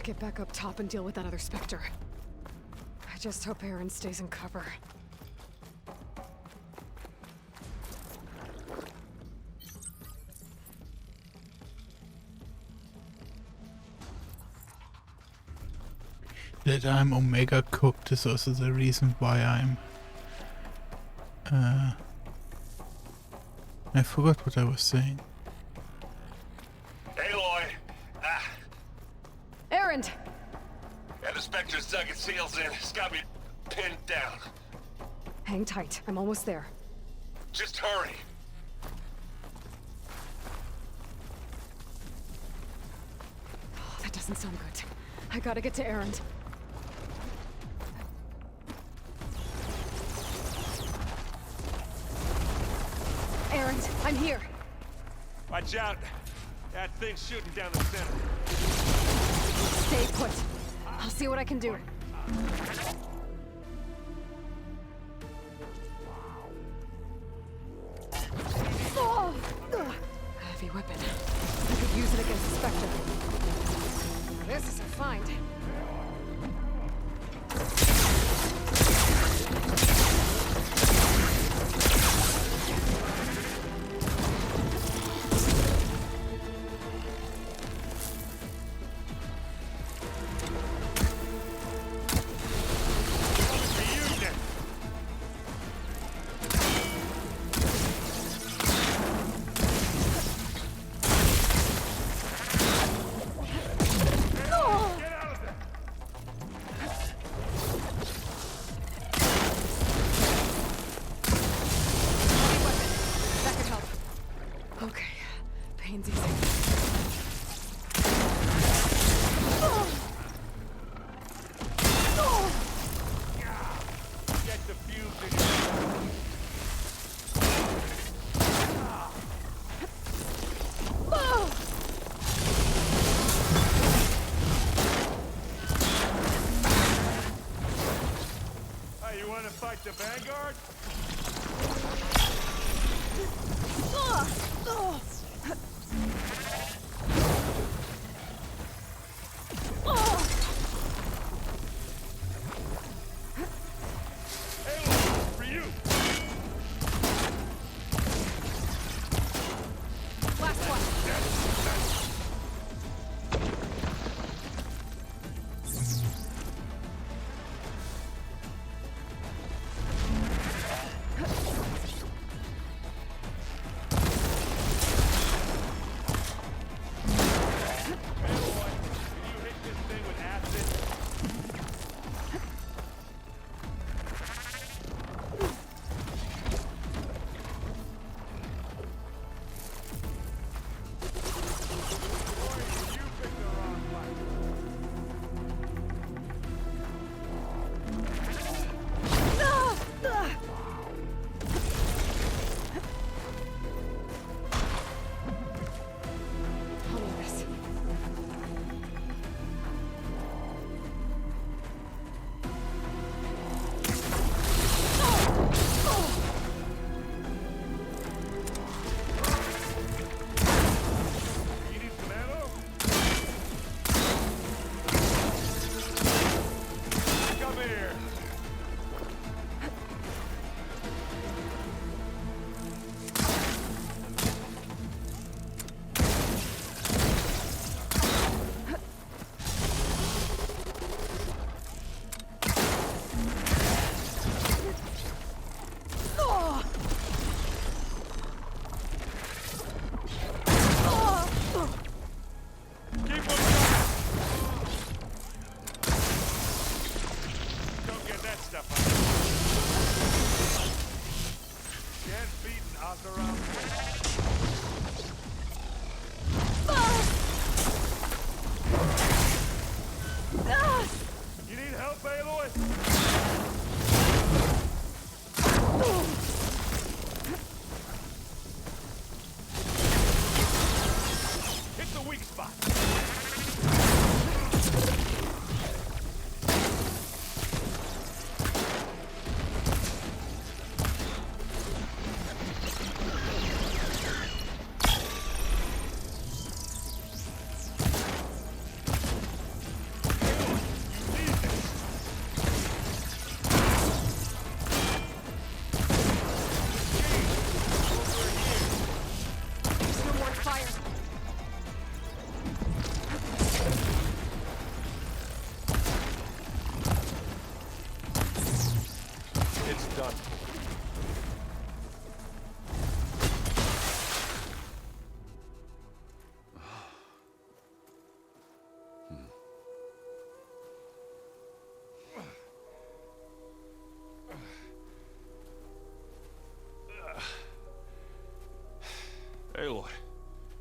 get back up top and deal with that other Spectre. I just hope Aaron stays in cover. That I'm Omega cooked is also the reason why I'm... I forgot what I was saying. Aloy! Aaron! Yeah, the Spectre's dug its heels in. It's got me pinned down. Hang tight. I'm almost there. Just hurry. Oh, that doesn't sound good. I gotta get to Aaron. Aaron, I'm here. Watch out. That thing's shooting down the center. Stay put. I'll see what I can do. Oh! Heavy weapon. I could use it against the Spectre. Now this is a find. Okay, pain's easy. Get the fuse in your... Hey, you wanna fight the Vanguard?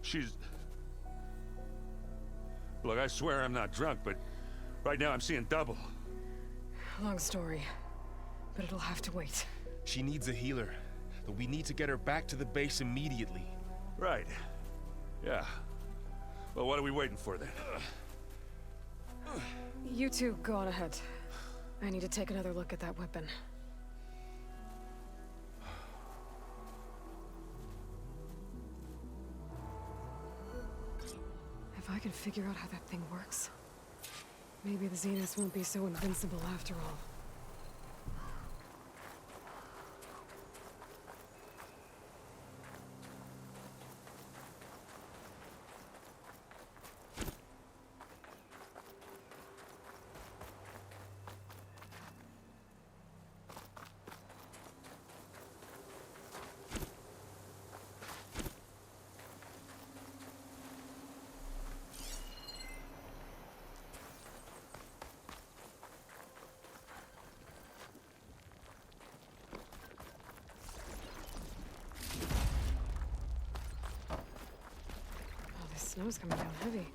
She's... Look, I swear I'm not drunk, but right now I'm seeing double. Long story, but it'll have to wait. She needs a healer, but we need to get her back to the base immediately. Right. Yeah. Well, what are we waiting for then? You two go on ahead. I need to take another look at that weapon. If I can figure out how that thing works, maybe the Zeniths won't be so invincible after all. Snow's coming down heavy.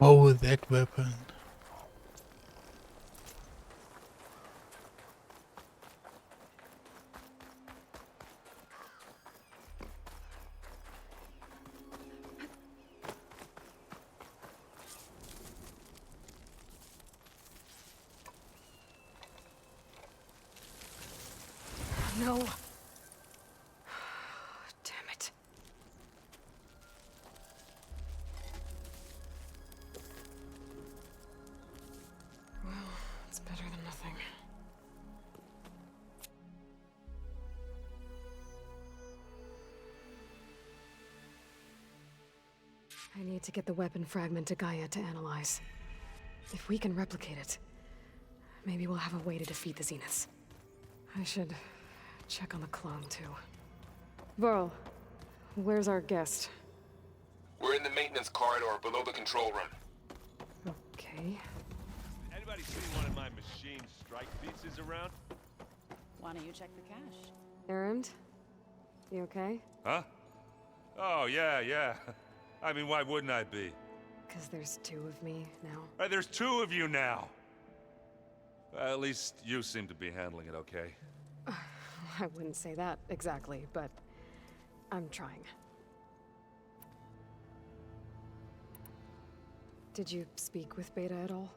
Oh, that weapon. No. Damn it. Well, it's better than nothing. I need to get the weapon fragment to Gaia to analyze. If we can replicate it, maybe we'll have a way to defeat the Zeniths. I should check on the clone, too. Varl, where's our guest? We're in the maintenance corridor below the control room. Okay. Anybody seen one of my machine strike pieces around? Why don't you check the cache? Errand? You okay? Huh? Oh, yeah. I mean, why wouldn't I be? Because there's two of me now. Right, there's two of you now. At least you seem to be handling it okay. I wouldn't say that exactly, but I'm trying. Did you speak with Beta at all?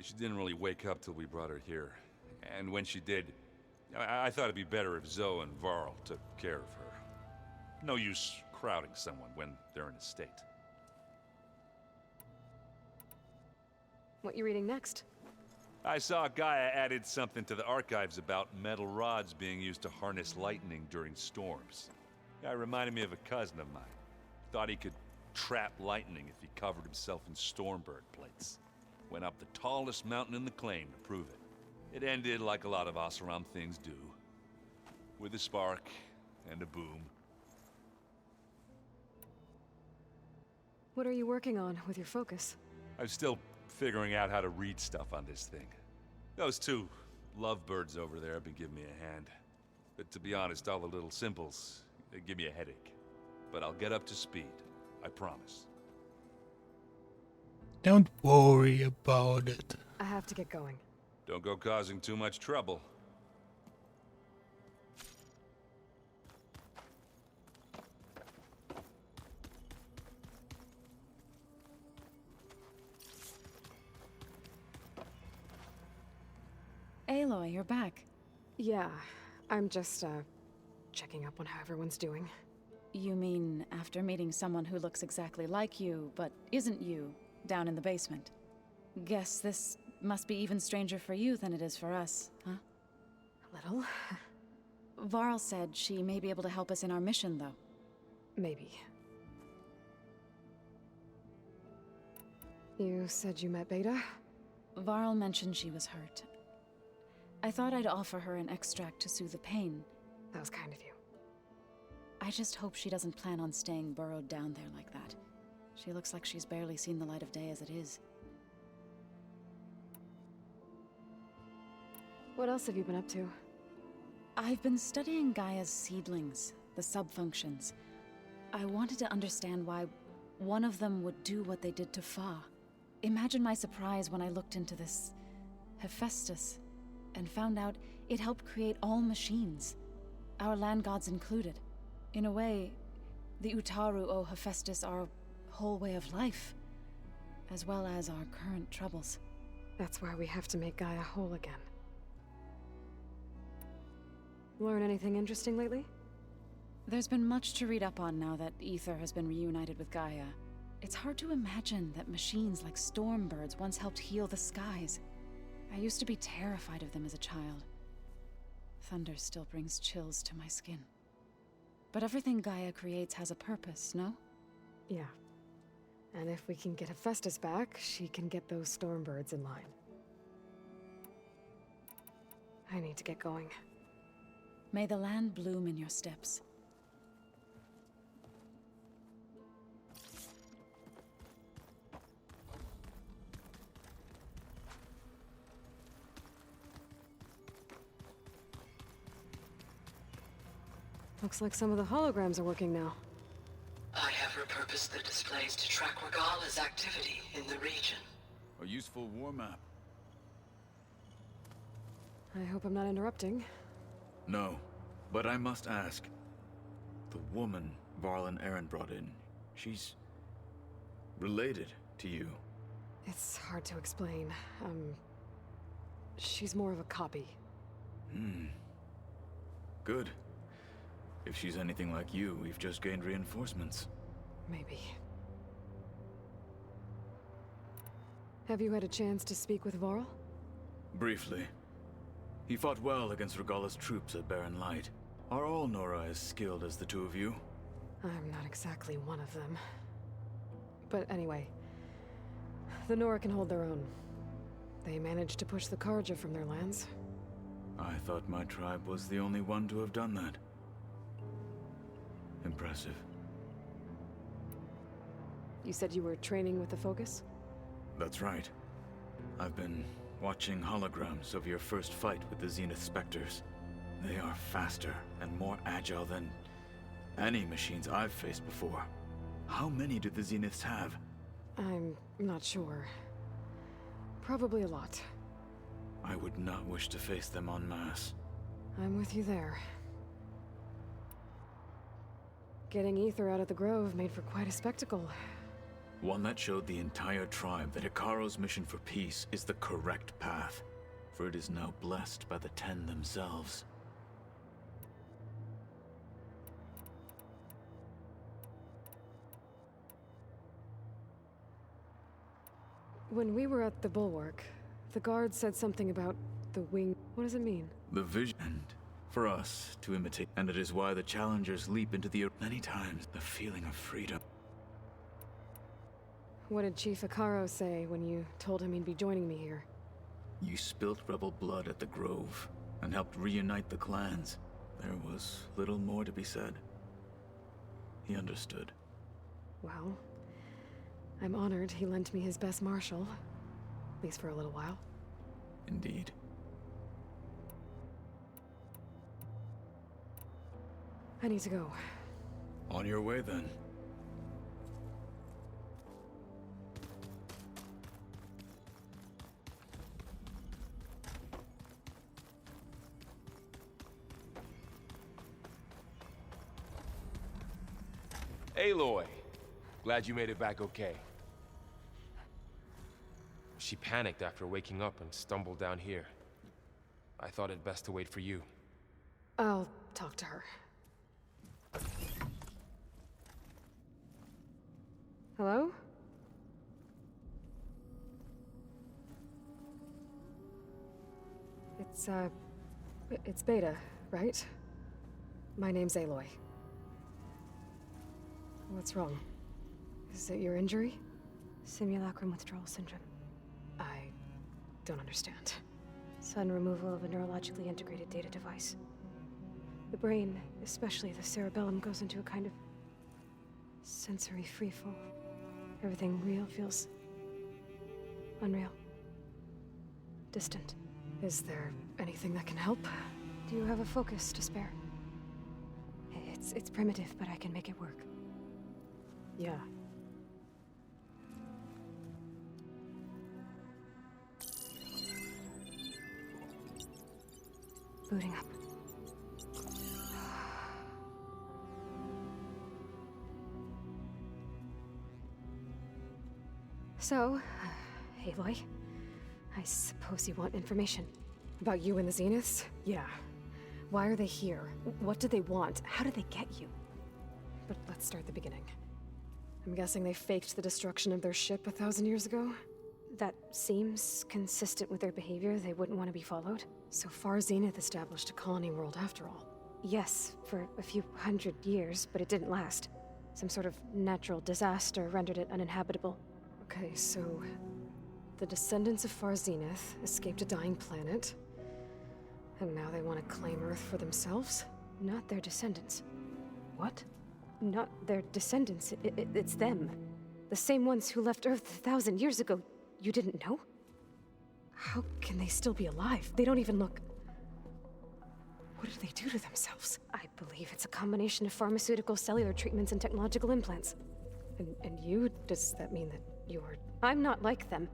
She didn't really wake up till we brought her here. And when she did, I thought it'd be better if Zoe and Varl took care of her. No use crowding someone when they're in a state. What you reading next? I saw Gaia added something to the archives about metal rods being used to harness lightning during storms. Guy reminded me of a cousin of mine. Thought he could trap lightning if he covered himself in Stormbird plates. Went up the tallest mountain in the claim to prove it. It ended like a lot of Oseram things do. With a spark and a boom. What are you working on with your focus? I'm still figuring out how to read stuff on this thing. Those two lovebirds over there have been giving me a hand. But to be honest, all the little symbols, they give me a headache. But I'll get up to speed. I promise. Don't worry about it. I have to get going. Don't go causing too much trouble. Aloy, you're back. Yeah, I'm just, checking up on how everyone's doing. You mean after meeting someone who looks exactly like you, but isn't you, down in the basement? Guess this must be even stranger for you than it is for us, huh? A little. Varl said she may be able to help us in our mission, though. Maybe. You said you met Beta? Varl mentioned she was hurt. I thought I'd offer her an extract to soothe the pain. That was kind of you. I just hope she doesn't plan on staying burrowed down there like that. She looks like she's barely seen the light of day as it is. What else have you been up to? I've been studying Gaia's seedlings, the subfunctions. I wanted to understand why one of them would do what they did to Fa. Imagine my surprise when I looked into this Hephaestus and found out it helped create all machines, our land gods included. In a way, the Utaru owe Hephaestus our whole way of life, as well as our current troubles. That's why we have to make Gaia whole again. Learn anything interesting lately? There's been much to read up on now that Aether has been reunited with Gaia. It's hard to imagine that machines like Stormbirds once helped heal the skies. I used to be terrified of them as a child. Thunder still brings chills to my skin. But everything Gaia creates has a purpose, no? Yeah. And if we can get Hephaestus back, she can get those Stormbirds in line. I need to get going. May the land bloom in your steps. Looks like some of the holograms are working now. I have repurposed the displays to track Regala's activity in the region. A useful war map. I hope I'm not interrupting. No, but I must ask. The woman Varl and Aaron brought in, she's related to you. It's hard to explain. She's more of a copy. Good. If she's anything like you, we've just gained reinforcements. Maybe. Have you had a chance to speak with Varl? Briefly. He fought well against Regala's troops at Barren Light. Are all Nora as skilled as the two of you? I'm not exactly one of them. But anyway, the Nora can hold their own. They managed to push the Karja from their lands. I thought my tribe was the only one to have done that. Impressive. You said you were training with the Focus? That's right. I've been watching holograms of your first fight with the Zenith Spectres. They are faster and more agile than any machines I've faced before. How many do the Zeniths have? I'm not sure. Probably a lot. I would not wish to face them en masse. I'm with you there. Getting Aether out of the Grove made for quite a spectacle. One that showed the entire tribe that Ikaro's mission for peace is the correct path, for it is now blessed by the Ten themselves. When we were at the Bulwark, the guard said something about the wing. What does it mean? The vision, and for us to imitate, and it is why the challengers leap into the many times the feeling of freedom. What did Chief Ikaro say when you told him he'd be joining me here? You spilt rebel blood at the Grove and helped reunite the clans. There was little more to be said. He understood. Well, I'm honored he lent me his best marshal. At least for a little while. Indeed. I need to go. On your way, then. Aloy, glad you made it back okay. She panicked after waking up and stumbled down here. I thought it best to wait for you. I'll talk to her. Hello? It's Beta, right? My name's Aloy. What's wrong? Is it your injury? Simulacrum withdrawal syndrome. I don't understand. Sudden removal of a neurologically integrated data device. The brain, especially the cerebellum, goes into a kind of sensory freefall. Everything real feels unreal. Distant. Is there anything that can help? Do you have a focus to spare? It's primitive, but I can make it work. Yeah. Booting up. So, Aloy, I suppose you want information. About you and the Zeniths? Yeah. Why are they here? What do they want? How did they get you? But let's start at the beginning. I'm guessing they faked the destruction of their ship 1,000 years ago? That seems consistent with their behavior. They wouldn't want to be followed. So far, Zenith established a colony world after all. Yes, for a few hundred years, but it didn't last. Some sort of natural disaster rendered it uninhabitable. Okay, so the descendants of Far Zenith escaped a dying planet, and now they want to claim Earth for themselves? Not their descendants. What? Not their descendants. It's them. The same ones who left Earth 1,000 years ago. You didn't know? How can they still be alive? They don't even look... What did they do to themselves? I believe it's a combination of pharmaceutical, cellular treatments, and technological implants. And you? Does that mean that you're... I'm not like them.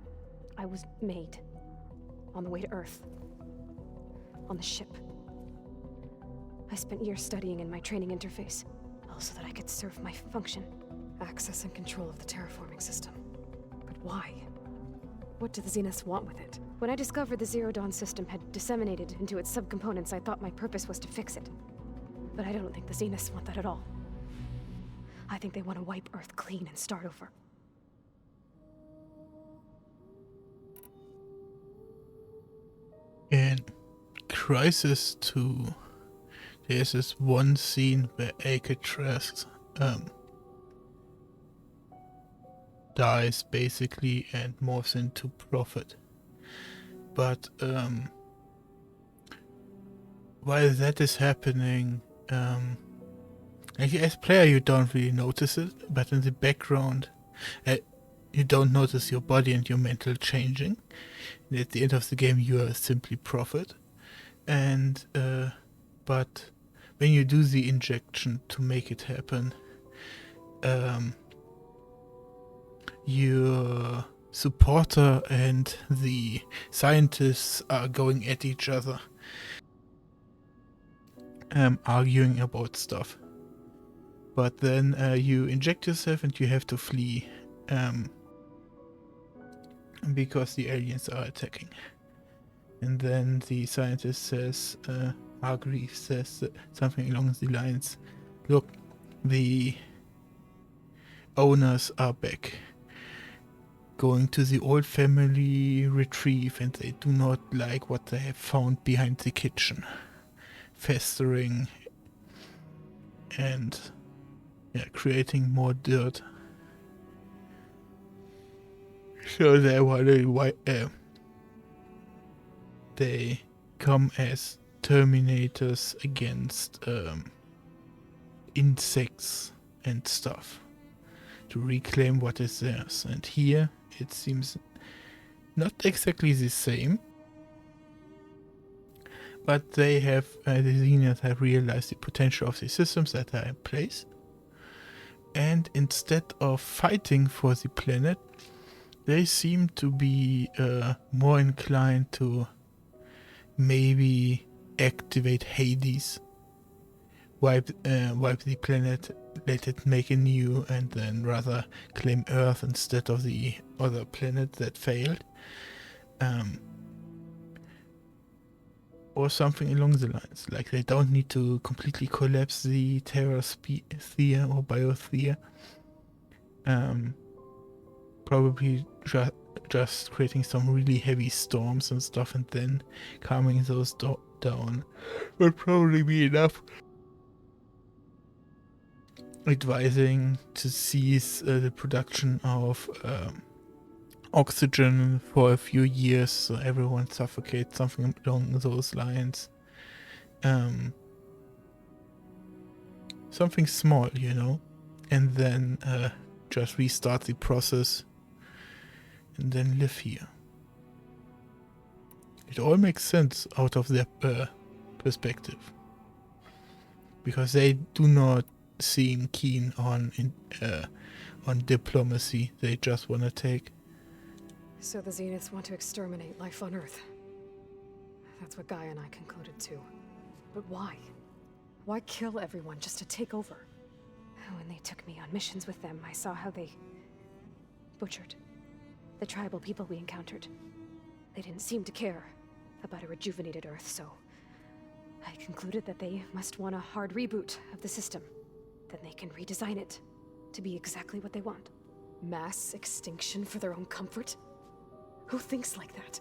I was made. On the way to Earth. On the ship. I spent years studying in my training interface, all so that I could serve my function. Access and control of the terraforming system. But why? What do the Zeniths want with it? When I discovered the Zero Dawn system had disseminated into its subcomponents, I thought my purpose was to fix it. But I don't think the Zeniths want that at all. I think they want to wipe Earth clean and start over. In Crisis 2, there's this one scene where Alcatraz dies basically and morphs into Prophet. But while that is happening, like as player you don't really notice it, but in the background you don't notice your body and your mental changing. And at the end of the game you are simply Prophet. And but when you do the injection to make it happen, your supporter and the scientists are going at each other, arguing about stuff. But then you inject yourself and you have to flee, because the aliens are attacking. And then the scientist says, Hargreaves says something along the lines, look, the owners are back, going to the old family retrieve, and they do not like what they have found behind the kitchen, festering and creating more dirt. So they want to they come as Terminators against insects and stuff to reclaim what is theirs. And here it seems not exactly the same, but they have, the Xenians have realized the potential of the systems that are in place, and instead of fighting for the planet, they seem to be more inclined to maybe activate Hades, wipe the planet, let it make a new, and then rather claim Earth instead of the other planet that failed. Or something along the lines. Like, they don't need to completely collapse the Terra Sphere or Biosphere. Probably just creating some really heavy storms and stuff, and then calming those down would probably be enough. Advising to cease the production of oxygen for a few years so everyone suffocates, something along those lines. Something small, you know, and then just restart the process and then live here. It all makes sense out of their perspective, because they do not seem keen on diplomacy. They just want to take. So the Zeniths want to exterminate life on Earth. That's what Gaia and I concluded too. But why? Why kill everyone just to take over? When they took me on missions with them, I saw how they butchered the tribal people we encountered. They didn't seem to care about a rejuvenated Earth, so I concluded that they must want a hard reboot of the system. Then they can redesign it to be exactly what they want. Mass extinction for their own comfort? Who thinks like that?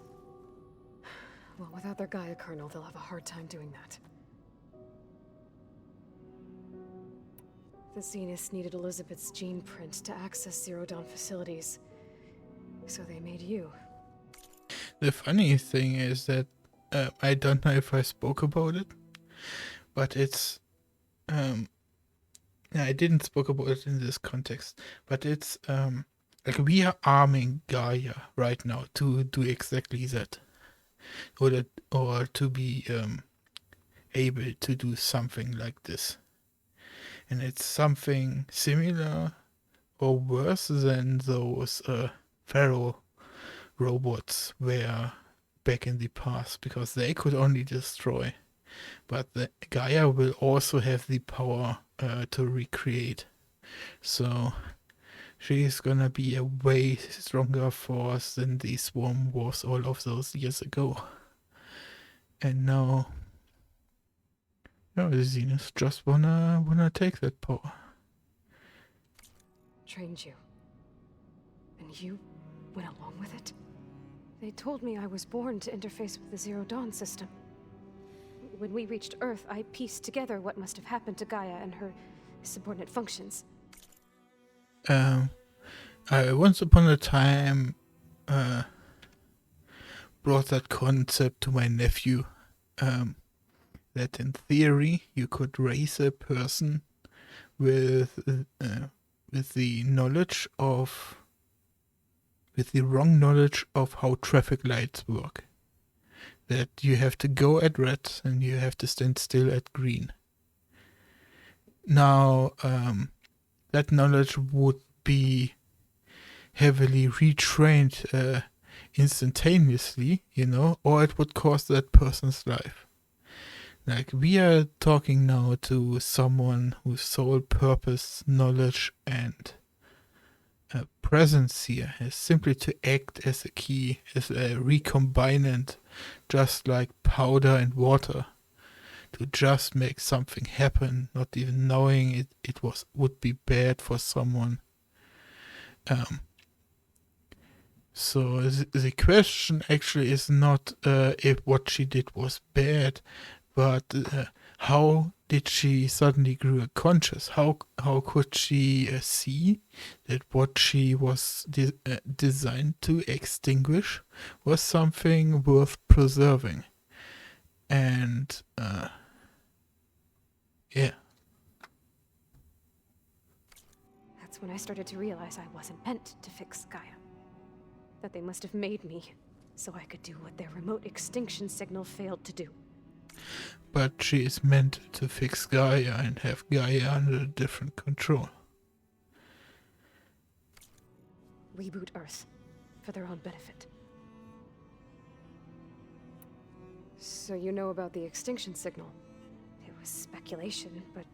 Well, without their Gaia kernel, they'll have a hard time doing that. The Zeniths needed Elizabeth's gene print to access Zero Dawn facilities, so they made you. The funny thing is that I don't know if I spoke about it, but it's I didn't spoke about it in this context, but it's like we are arming Gaia right now to do exactly that, or to be able to do something like this, and it's something similar or worse than those Pharaoh robots were back in the past, because they could only destroy, but the Gaia will also have the power to recreate. So she is gonna be a way stronger force than the Swarm was all of those years ago. And now, the Zeniths just wanna take that power. Trained you. And you went along with it? They told me I was born to interface with the Zero Dawn system. When we reached Earth, I pieced together what must have happened to Gaia and her subordinate functions. I once upon a time brought that concept to my nephew, that in theory you could raise a person with the knowledge of, with the wrong knowledge of how traffic lights work. That you have to go at red and you have to stand still at green. Now, that knowledge would be heavily retrained instantaneously, or it would cost that person's life. Like, we are talking now to someone whose sole purpose, knowledge, and presence here is simply to act as a key, as a recombinant, just like powder and water, to just make something happen, not even knowing it would be bad for someone. So the question actually is not if what she did was bad, but how did she suddenly grew conscious? How could she see that what she was designed to extinguish was something worth preserving? And yeah, That's when I started to realize I wasn't meant to fix Gaia. That they must have made me so I could do what their remote extinction signal failed to do. but she is meant to fix Gaia and have Gaia under different control. Reboot Earth for their own benefit. So you know about the extinction signal? It was speculation, but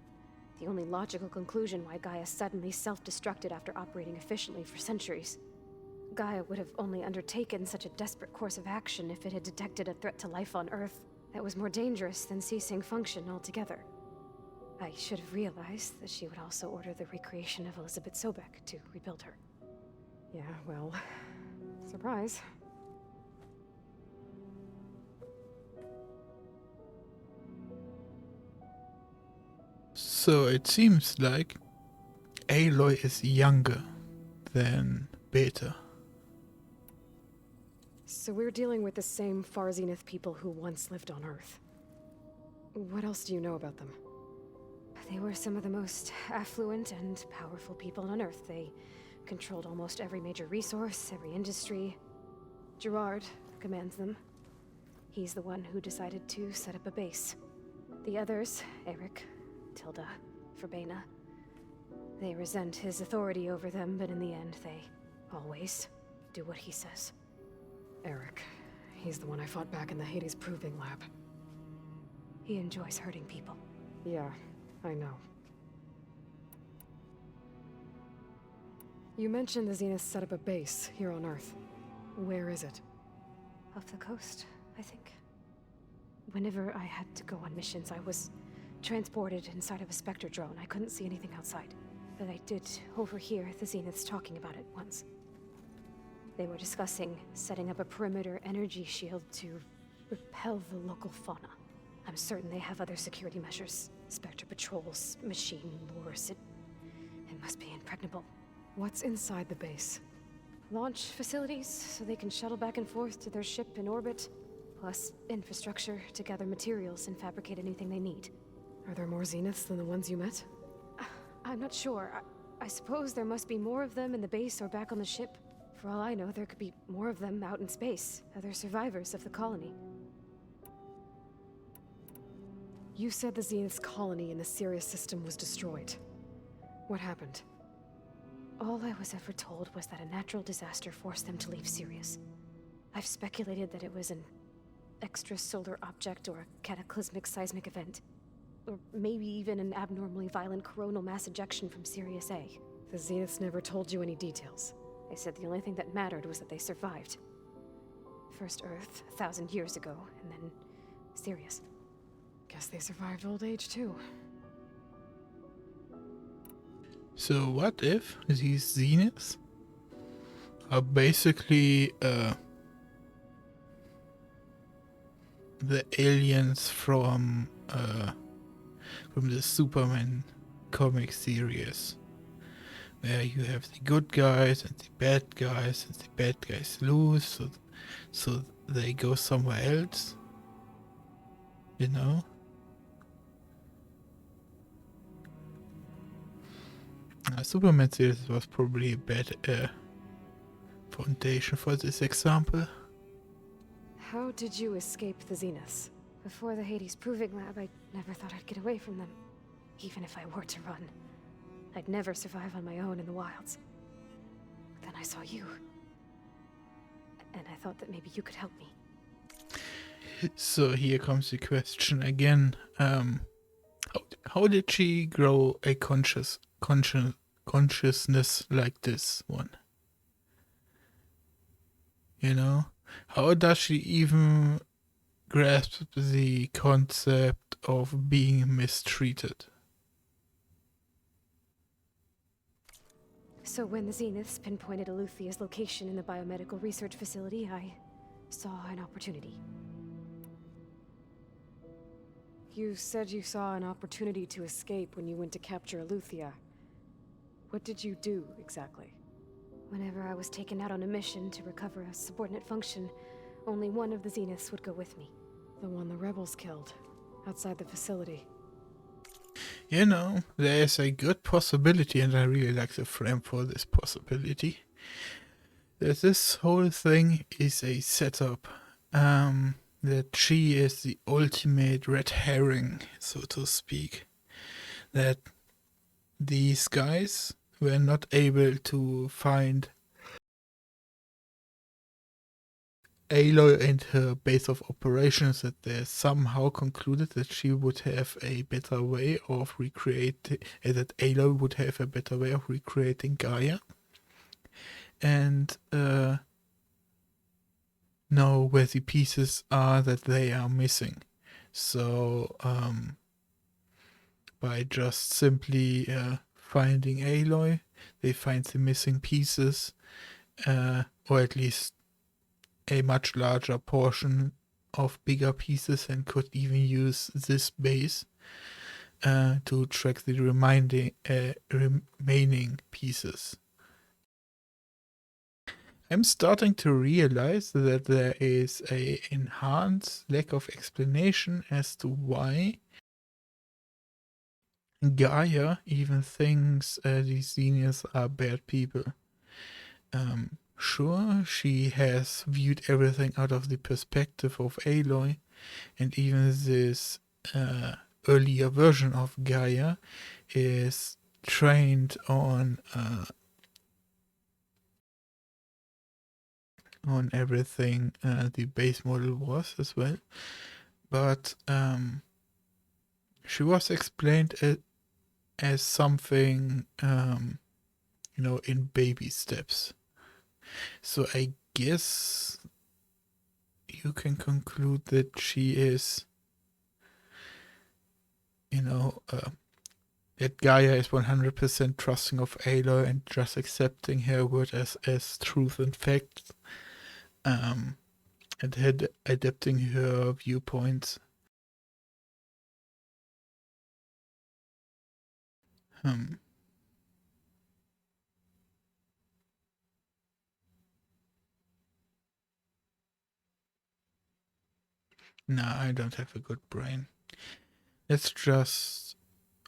the only logical conclusion why Gaia suddenly self-destructed after operating efficiently for centuries. Gaia would have only undertaken such a desperate course of action if it had detected a threat to life on Earth that was more dangerous than ceasing function altogether. I should have realized that she would also order the recreation of Elizabeth Sobek to rebuild her. Yeah, well, surprise. So it seems like Aloy is younger than Beta. So we're dealing with the same Far Zenith people who once lived on Earth. What else do you know about them? They were some of the most affluent and powerful people on Earth. They controlled almost every major resource, every industry. Gerard commands them. He's the one who decided to set up a base. The others, Eric, Tilda, Verbena, they resent his authority over them, but in the end, they always do what he says. Eric. He's the one I fought back in the Hades Proving Lab. He enjoys hurting people. Yeah, I know. You mentioned the Zenith set up a base here on Earth. Where is it? Off the coast, I think. Whenever I had to go on missions, I was transported inside of a Spectre drone. I couldn't see anything outside. But I did overhear the Zeniths talking about it once. They were discussing setting up a perimeter energy shield to repel the local fauna. I'm certain they have other security measures. Spectre patrols, machine wars. It must be impregnable. What's inside the base? Launch facilities, so they can shuttle back and forth to their ship in orbit. Plus infrastructure to gather materials and fabricate anything they need. Are there more Zeniths than the ones you met? I'm not sure. I suppose there must be more of them in the base or back on the ship. For all I know, there could be more of them out in space, other survivors of the colony. You said the Zenith's colony in the Sirius system was destroyed. What happened? All I was ever told was that a natural disaster forced them to leave Sirius. I've speculated that it was an extrasolar object or a cataclysmic seismic event. Or maybe even an abnormally violent coronal mass ejection from Sirius A. The Zeniths never told you any details. They said the only thing that mattered was that they survived. First Earth, 1,000 years ago, and then Sirius. Guess they survived old age too. So what if these Zeniths are basically the aliens from the Superman comic series, where you have the good guys and the bad guys, and the bad guys lose, so they go somewhere else, you know? Superman series was probably a bad foundation for this example. How did you escape the Zeniths? Before the Hades Proving Lab, I never thought I'd get away from them. Even if I were to run. I'd never survive on my own in the wilds. But then I saw you. And I thought that maybe you could help me. So here comes the question again. How did she grow a consciousness like this one? You know? How does she even grasp the concept of being mistreated? So when the Zeniths pinpointed Aluthia's location in the biomedical research facility, I saw an opportunity. You said you saw an opportunity to escape when you went to capture Luthia. What did you do, exactly? Whenever I was taken out on a mission to recover a subordinate function, only one of the Zeniths would go with me. The one the rebels killed, outside the facility. You know, there is a good possibility, and I really like the frame for this possibility, that this whole thing is a setup. That she is the ultimate red herring, so to speak. That these guys were not able to find Aloy and her base of operations, that they somehow concluded that she would have a better way of recreating, that Aloy would have a better way of recreating Gaia. And know where the pieces are that they are missing. So by just simply finding Aloy, they find the missing pieces, or at least a much larger portion of bigger pieces, and could even use this base to track the remaining pieces. I'm starting to realize that there is a enhanced lack of explanation as to why Gaia even thinks these Zeniths are bad people. Sure, she has viewed everything out of the perspective of Aloy, and even this earlier version of Gaia is trained on everything the base model was as well, but she was explained as something in baby steps. So I guess you can conclude that she is that Gaia is 100% trusting of Aloy and just accepting her word as truth and fact. And adapting her viewpoints. Nah, I don't have a good brain. Let's just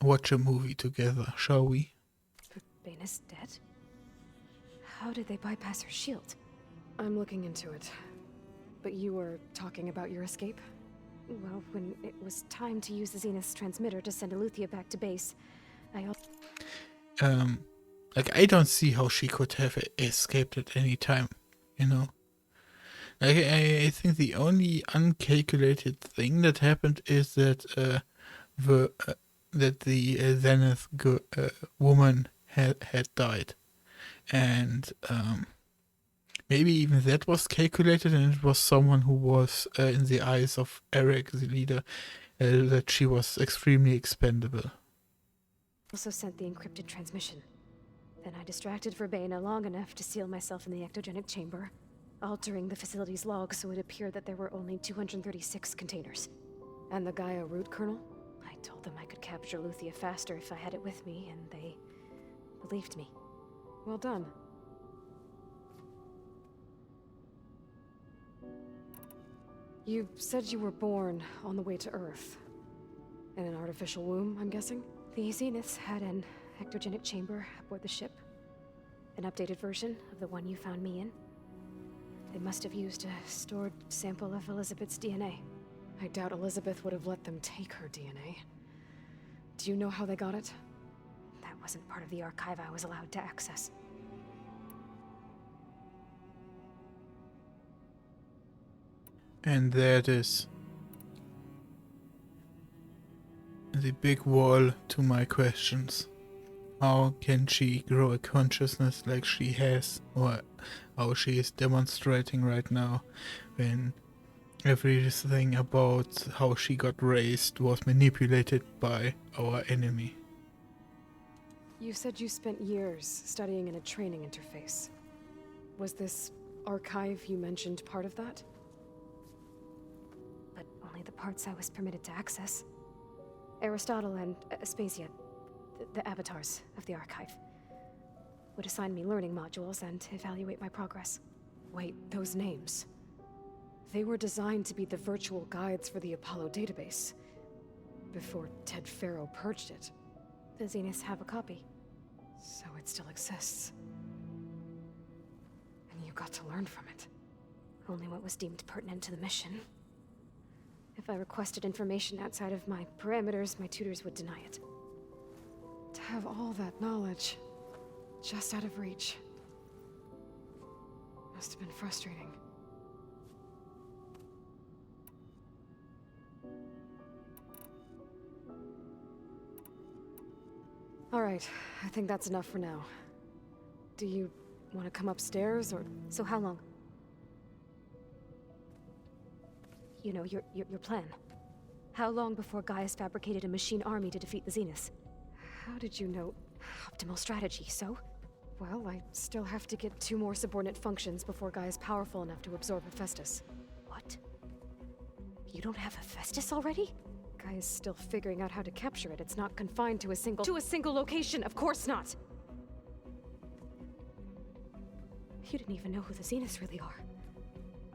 watch a movie together, shall we? Bane is dead? How did they bypass her shield? I'm looking into it. But you were talking about your escape? Well, when it was time to use the Zenith's transmitter to send Luthia back to base, I I don't see how she could have escaped at any time, I think the only uncalculated thing that happened is that the Zenith woman had died, and maybe even that was calculated, and it was someone who was in the eyes of Eric, the leader, that she was extremely expendable. also sent the encrypted transmission. Then I distracted Verbena long enough to seal myself in the ectogenic chamber, altering the facility's log so it appeared that there were only 236 containers. And the Gaia root kernel? I told them I could capture Luthia faster if I had it with me, and they believed me. Well done. You said you were born on the way to Earth. In an artificial womb, I'm guessing? The Zeniths had an ectogenic chamber aboard the ship. An updated version of the one you found me in. They must have used a stored sample of Elizabeth's DNA. I doubt Elizabeth would have let them take her DNA. Do you know how they got it? That wasn't part of the archive I was allowed to access. And there it is. The big wall to my questions. How can she grow a consciousness like she has, or how she is demonstrating right now, when everything about how she got raised was manipulated by our enemy? You said you spent years studying in a training interface. Was this archive you mentioned part of that? But only the parts I was permitted to access. Aristotle and Aspasia, the avatars of the archive, would assign me learning modules and evaluate my progress. Wait, those names. They were designed to be the virtual guides for the Apollo database. Before Ted Faro purged it. The Zeniths have a copy. So it still exists. And you got to learn from it. Only what was deemed pertinent to the mission. If I requested information outside of my parameters, my tutors would deny it. To have all that knowledge, just out of reach. Must have been frustrating. All right, I think that's enough for now. Do you want to come upstairs, or... So how long? You know, your plan. How long before Gaius fabricated a machine army to defeat the Zeniths? How did you know? Optimal strategy, so? Well, I still have to get 2 more subordinate functions before Gaia's powerful enough to absorb Hephaestus. What? You don't have Hephaestus already? Gaia's still figuring out how to capture it. It's not confined to a single location, of course not! You didn't even know who the Zeniths really are.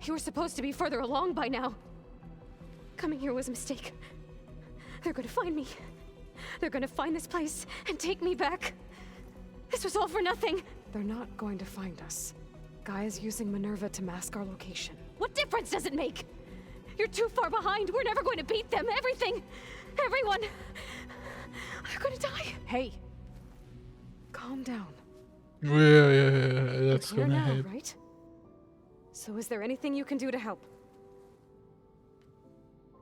You were supposed to be further along by now! Coming here was a mistake. They're gonna find me. They're gonna find this place and take me back. This was all for nothing. They're not going to find us. Gaia's using Minerva to mask our location. What difference does it make? You're too far behind. We're never going to beat them. Everything. Everyone. They're gonna die. Hey. Calm down. Yeah, that's You're here gonna now, help. right? So is there anything you can do to help?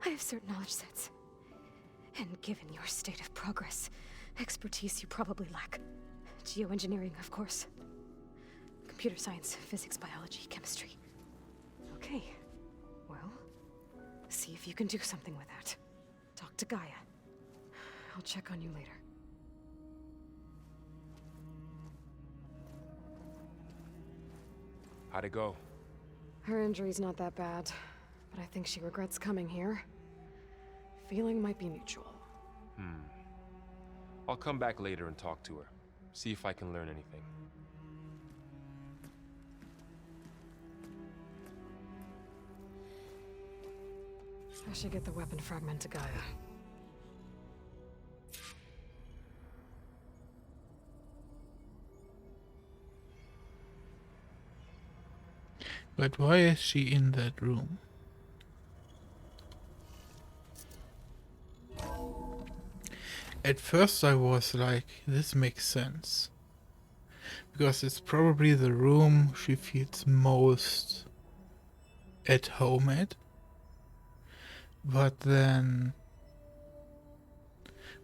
I have certain knowledge sets. And given your state of progress, expertise you probably lack. Geoengineering, of course. Computer science, physics, biology, chemistry. Okay. Well, see if you can do something with that. Talk to Gaia. I'll check on you later. How'd it go? Her injury's not that bad, but I think she regrets coming here. Feeling might be mutual. I'll come back later and talk to her. See if I can learn anything. I should get the weapon fragment to Gaia. But why is she in that room? At first I was like, this makes sense. Because it's probably the room she feels most at home at. But then...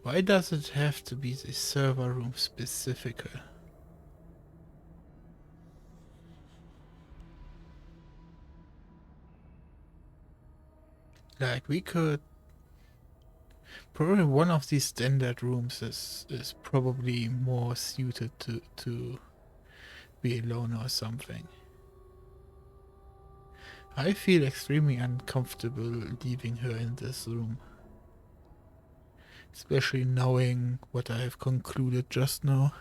why does it have to be the server room specifically? Like, we could... probably one of these standard rooms is probably more suited to be alone or something. I feel extremely uncomfortable leaving her in this room. Especially knowing what I have concluded just now.